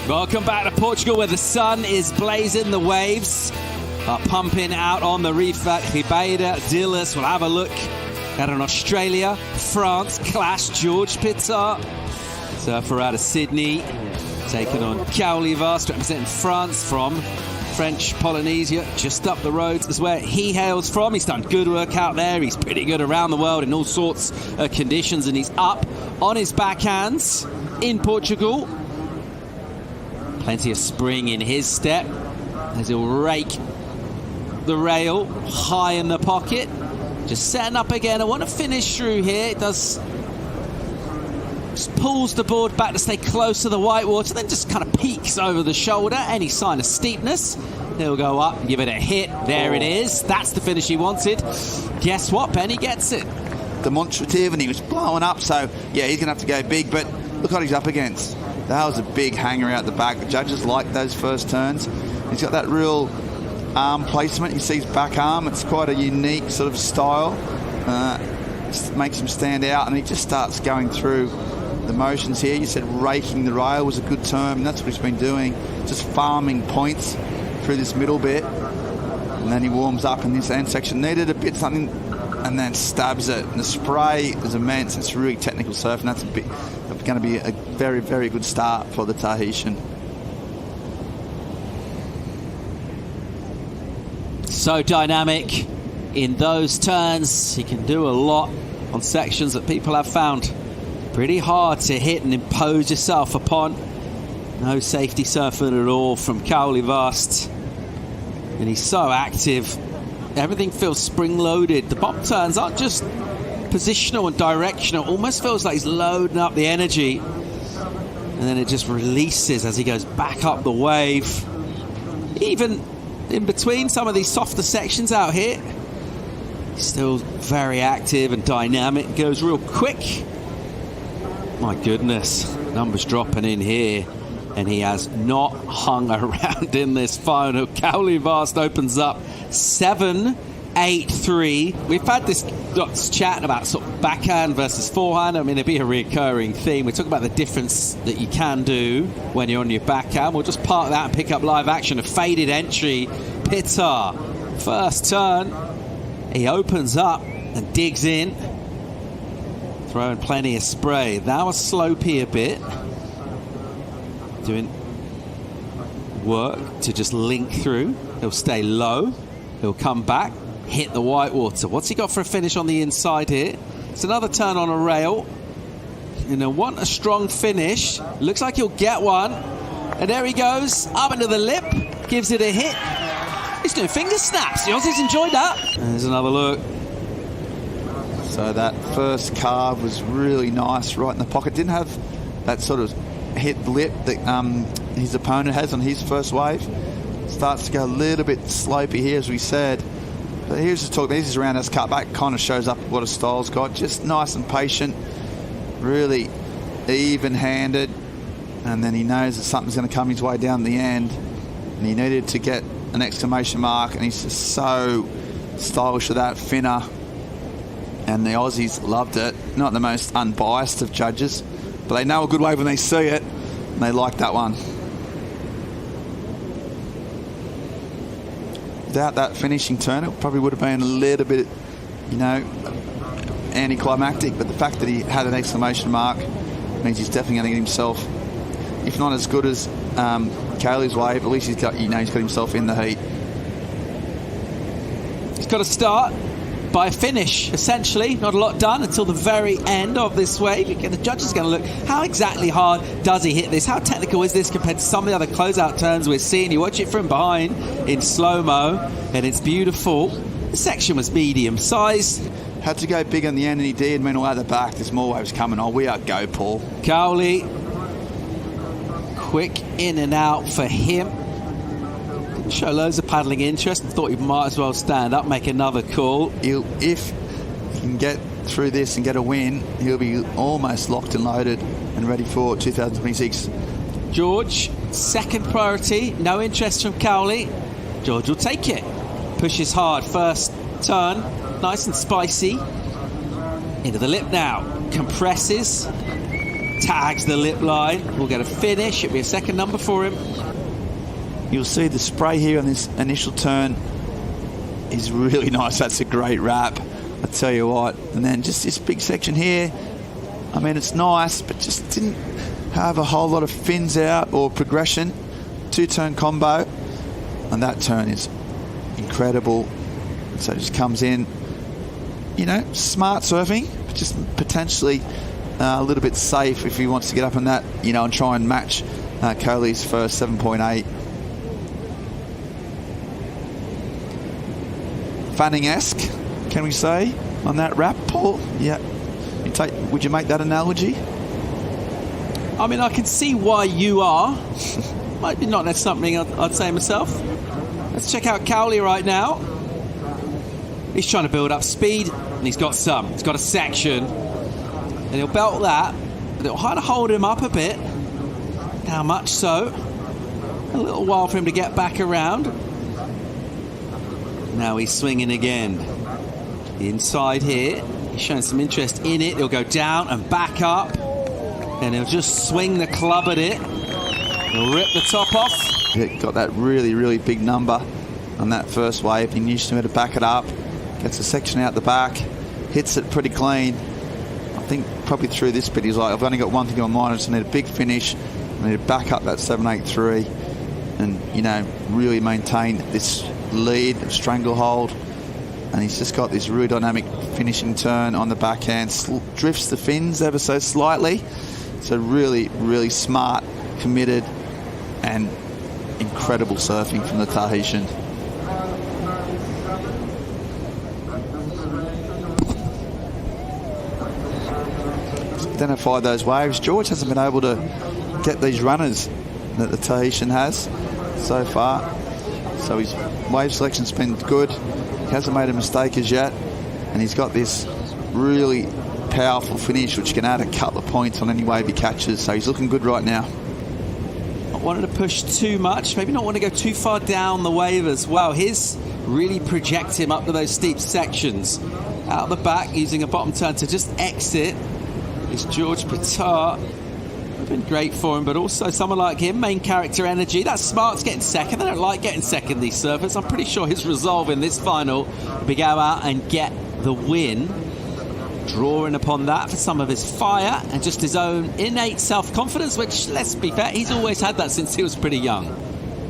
Welcome back to Portugal, where the sun is blazing, the waves are pumping out on the reef at Ribeira Dillas. We'll have a look at an Australia, France clash. G.Pittar, surfer out of Sydney, taking on Kauli Vaast, representing France from French Polynesia. Just up the road is where he hails from. He's done good work out there. He's pretty good around the world in all sorts of conditions, and he's up on his backhands in Portugal. Plenty of spring in his step as he'll rake the rail high in the pocket. Just setting up again. I want to finish through here. It does. Just pulls the board back to stay close to the white water, then just kind of peeks over the shoulder. Any sign of steepness, he'll go up and give it a hit. There it is. That's the finish he wanted. Guess what? Benny gets it. Demonstrative, and he was blowing up, so yeah, he's going to have to go big, but look what he's up against. That was a big hanger out the back. The judges like those first turns. He's got that real arm placement. You see his back arm. It's quite a unique sort of style. Just makes him stand out, and he just starts going through the motions here. You said raking the rail was a good term, and that's what he's been doing. Just farming points through this middle bit. And then he warms up in this end section. Needed a bit something, and then stabs it. And the spray is immense. It's really technical surf, and that's going to be a very, very good start for the Tahitian. So dynamic in those turns. He can do a lot on sections that people have found pretty hard to hit and impose yourself upon. No safety surfing at all from Kauli Vaast. And he's so active. Everything feels spring-loaded. The bomb turns aren't just positional and directional. Almost feels like he's loading up the energy. And then it just releases as he goes back up the wave. Even in between some of these softer sections out here, he's still very active and dynamic. Goes real quick. My goodness, numbers dropping in here. And he has not hung around in this final. Kauli Vaast opens up 7-8-3. We've had this chat about sort of backhand versus forehand. I mean, it'd be a recurring theme. We talk about the difference that you can do when you're on your backhand. We'll just park that and pick up live action. A faded entry. Pittar, first turn. He opens up and digs in. Throwing plenty of spray. That was slopey a bit. Doing work to just link through. He'll stay low. He'll come back, hit the white water. What's he got for a finish on the inside here? It's another turn on a rail. And he'll want a strong finish. Looks like he'll get one. And there he goes, up into the lip. Gives it a hit. He's doing finger snaps. The Aussies enjoyed that. And there's another look. So that first carve was really nice, right in the pocket. Didn't have that sort of hit lip that his opponent has on his first wave. Starts to go a little bit slopey here, as we said. But here's the talk. This is around us cut back. Kind of shows up what a style's got. Just nice and patient. Really even-handed. And then he knows that something's going to come his way down the end. And he needed to get an exclamation mark. And he's just so stylish with that finner. And the Aussies loved it. Not the most unbiased of judges, but they know a good wave when they see it, and they like that one. Without that finishing turn, it probably would have been a little bit, you know, anticlimactic, but the fact that he had an exclamation mark means he's definitely going to get himself, if not as good as Kauli's wave, at least he's got, you know, he's got himself in the heat. He's got to start by a finish, essentially. Not a lot done until the very end of this wave. The judge is going to look, how exactly hard does he hit this? How technical is this compared to some of the other closeout turns we're seeing? You watch it from behind in slow-mo, and it's beautiful. The section was medium-sized. Had to go big in the end, and he did. Meanwhile, at the back, there's more waves coming on. We are go, Paul. Kauli, quick in and out for him. Didn't show loads of paddling interest and thought he might as well stand up, make another call. If he can get through this and get a win, he'll be almost locked and loaded and ready for 2026. George, second priority. No interest from Kauli. George will take it. Pushes hard. First turn. Nice and spicy. Into the lip now. Compresses. tags the lip line. We'll get a finish. It'll be a second number for him. You'll see the spray here on this initial turn is really nice. That's a great wrap, I tell you what. And then just this big section here, I mean, it's nice, but just didn't have a whole lot of fins out or progression. Two-turn combo, and that turn is incredible. So it just comes in, you know, smart surfing, but just potentially a little bit safe if he wants to get up on that, you know, and try and match Kauli's first 7.8. Fanning-esque, can we say, on that wrap, Paul? Yeah. Would you make that analogy? I mean, I can see why you are. Maybe not that's something I'd say myself. Let's check out Kauli right now. He's trying to build up speed, and he's got some. He's got a section, and he'll belt that, but it'll kind of hold him up a bit. How much so? A little while for him to get back around. Now he's swinging again. The inside here, he's showing some interest in it. He'll go down and back up, and he'll just swing the club at it. He'll rip the top off. Yeah, got that really, really big number on that first wave. He used to know how to back it up. Gets a section out the back, hits it pretty clean. I think probably through this bit he's like, I've only got one thing on mind. I just need a big finish. I need to back up that 7.83 and, you know, really maintain this lead, stranglehold. And he's just got this really dynamic finishing turn on the backhand. Drifts the fins ever so slightly. So really, really smart, committed, and incredible surfing from the Tahitian. Identify those waves. George hasn't been able to get these runners that the Tahitian has so far. So his wave selection's been good. He hasn't made a mistake as yet. And he's got this really powerful finish which can add a couple of points on any wave he catches. So he's looking good right now. Not wanting to push too much. Maybe not want to go too far down the wave as well. His really project him up to those steep sections. Out the back using a bottom turn to just exit. Is G.Pittar. Been great for him, but also someone like him, main character energy. That's Smart's getting second. They don't like getting second, these surfers. I'm pretty sure his resolve in this final will be go out and get the win. Drawing upon that for some of his fire and just his own innate self-confidence, which, let's be fair, he's always had that since he was pretty young.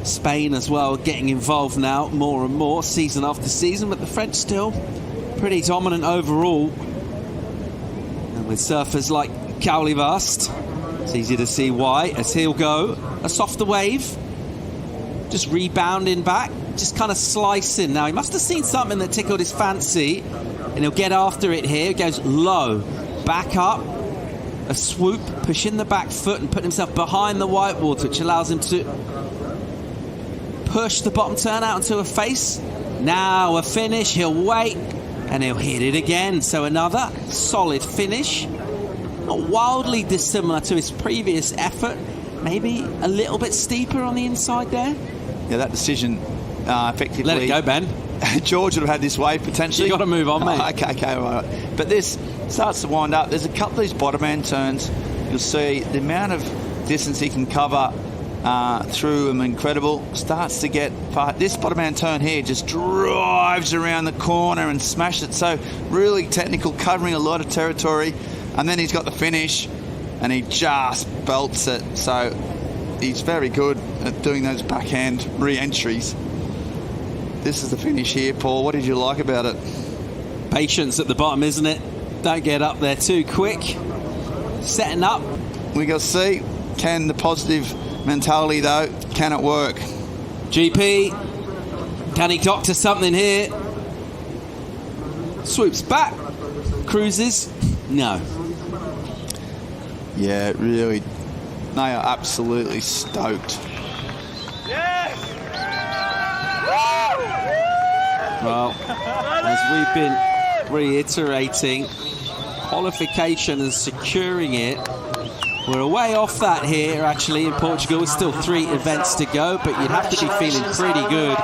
Spain as well, getting involved now more and more, season after season, but the French still pretty dominant overall. And with surfers like Kauli Vaast, it's easy to see why, as he'll go a softer wave, just rebounding back, just kind of slicing. Now, he must have seen something that tickled his fancy, and he'll get after it here. He goes low, back up, a swoop, pushing the back foot and putting himself behind the whitewater, which allows him to push the bottom turn out into a face. Now a finish, he'll wait, and he'll hit it again. So another solid finish. Not wildly dissimilar to his previous effort. Maybe a little bit steeper on the inside there. Yeah, that decision effectively... Let it go, Ben. George would have had this wave potentially. You've got to move on, mate. Okay, right. But this starts to wind up. There's a couple of these bottom end turns. You'll see the amount of distance he can cover through them, incredible. Starts to get far. This bottom end turn here just drives around the corner and smashes it. So really technical, covering a lot of territory. And then he's got the finish, and he just belts it. So he's very good at doing those backhand re-entries. This is the finish here, Paul. What did you like about it? Patience at the bottom, isn't it? Don't get up there too quick. Setting up. We got to see, can the positive mentality, though, can it work? GP, can he doctor something here? Swoops back, cruises, no. Yeah, really, they are absolutely stoked. Yes! Well, as we've been reiterating, qualification and securing it, we're a way off that here, actually, in Portugal. Still 3 events to go, but you'd have to be feeling pretty good